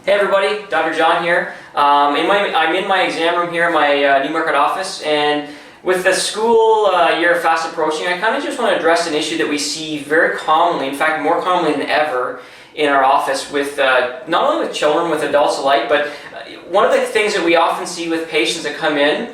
Hey everybody, Dr. John here. I'm in my exam room here in my Newmarket office, and with the school year fast approaching, I kind of just want to address an issue that we see very commonly, in fact more commonly than ever in our office with not only with children, with adults alike, but one of the things that we often see with patients that come in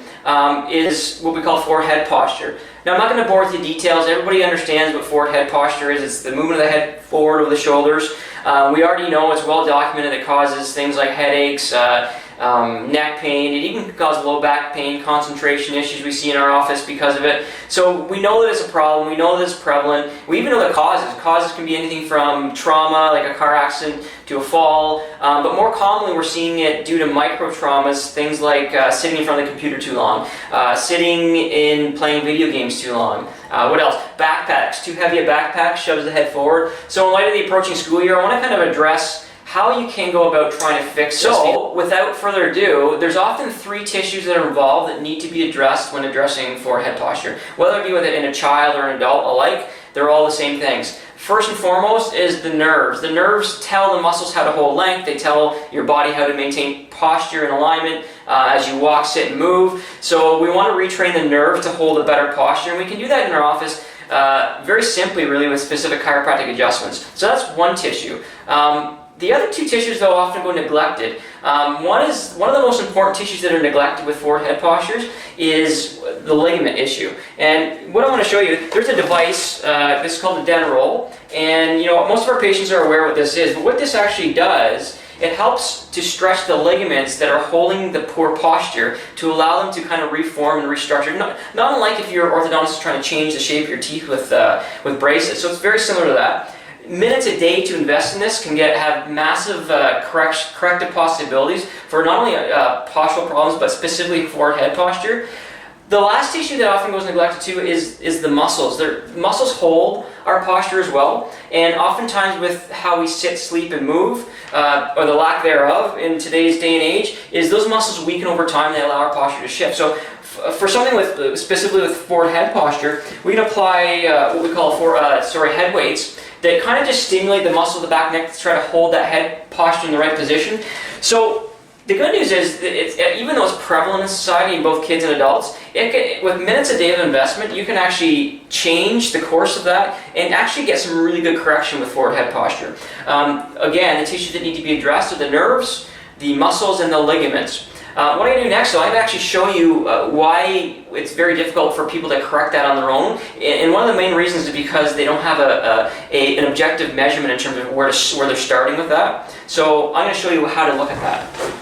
is what we call forward head posture. Now I'm not going to bore with the details. Everybody understands what forward head posture is. It's the movement of the head forward over the shoulders. We already know it's well documented it causes things like headaches, neck pain. It even can cause low back pain, concentration issues we see in our office because of it. So we know that it's a problem. We know that it's prevalent. We even know the causes. Causes can be anything from trauma, like a car accident, to a fall. But more commonly, we're seeing it due to micro traumas, things like sitting in front of the computer too long, sitting in playing video games too long. What else? Backpacks. Too heavy a backpack shoves the head forward. So in light of the approaching school year, I want to kind of address how you can go about trying to fix this. So, without further ado, there's often three tissues that are involved that need to be addressed when addressing forward head posture. Whether it be with it in a child or an adult alike, they're all the same things. First and foremost is the nerves. The nerves tell the muscles how to hold length. They tell your body how to maintain posture and alignment as you walk, sit, and move. So we want to retrain the nerve to hold a better posture, and we can do that in our office very simply, really, with specific chiropractic adjustments. So that's one tissue. The other two tissues, though, often go neglected. One of the most important tissues that are neglected with forward head postures is the ligament issue. And what I want to show you, there's a device, this is called the den roll, and most of our patients are aware what this is, but what this actually does, it helps to stretch the ligaments that are holding the poor posture to allow them to kind of reform and restructure. Not unlike if your orthodontist is trying to change the shape of your teeth with braces. So it's very similar to that. Minutes a day to invest in this can have massive corrective possibilities for not only postural problems, but specifically forward head posture. The last tissue that often goes neglected too is the muscles. Muscles hold our posture as well, and oftentimes with how we sit, sleep, and move, or the lack thereof in today's day and age, is those muscles weaken over time. They allow our posture to shift. So for something specifically with forward head posture, we can apply what we call head weights that kind of just stimulate the muscle of the back neck to try to hold that head posture in the right position. So the good news is that even though it's prevalent in society in both kids and adults, with minutes a day of investment, you can actually change the course of that and actually get some really good correction with forward head posture. Again, the tissues that need to be addressed are the nerves, the muscles, and the ligaments. What I'm going to do next, so I'm going to actually show you why it's very difficult for people to correct that on their own. And one of the main reasons is because they don't have an objective measurement in terms of where they're starting with that. So I'm going to show you how to look at that.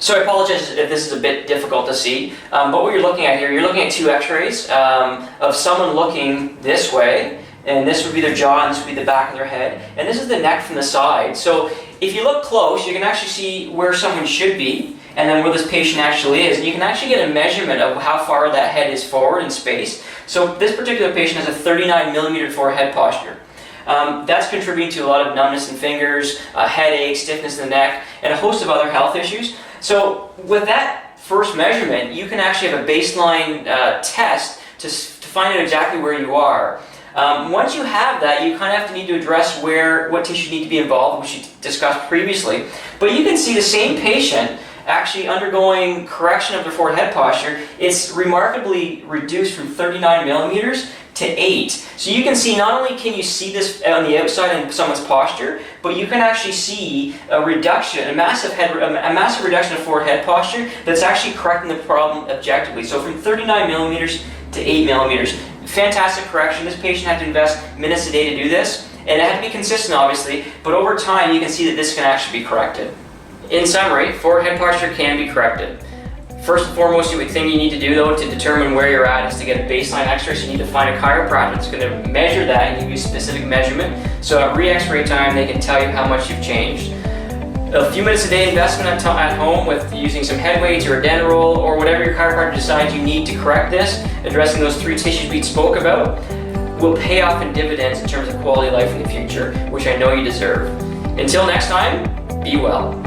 So I apologize if this is a bit difficult to see, but what you're looking at here, you're looking at two x-rays of someone looking this way, and this would be their jaw, and this would be the back of their head, and this is the neck from the side. So if you look close, you can actually see where someone should be, and then where this patient actually is, and you can actually get a measurement of how far that head is forward in space. So this particular patient has a 39 millimeter forward head posture. That's contributing to a lot of numbness in fingers, headache, stiffness in the neck, and a host of other health issues. So with that first measurement, you can actually have a baseline test to find out exactly where you are. Once you have that, you kind of need to address what tissues need to be involved, which you discussed previously. But you can see the same patient actually undergoing correction of their forward head posture. It's remarkably reduced from 39 millimeters to 8. So you can see, not only can you see this on the outside in someone's posture, but you can actually see a reduction, a massive reduction of forward head posture that's actually correcting the problem objectively. So from 39 millimeters to 8 millimeters. Fantastic correction. This patient had to invest minutes a day to do this, and it had to be consistent, obviously, but over time you can see that this can actually be corrected. In summary, forward head posture can be corrected. First and foremost, the thing you need to do, though, to determine where you're at is to get a baseline x-ray. So you need to find a chiropractor that's going to measure that and give you a specific measurement. So at re-x-ray time, they can tell you how much you've changed. A few minutes a day investment at home with using some head weights or a den roll or whatever your chiropractor decides you need to correct this, addressing those three tissues we spoke about, will pay off in dividends in terms of quality of life in the future, which I know you deserve. Until next time, be well.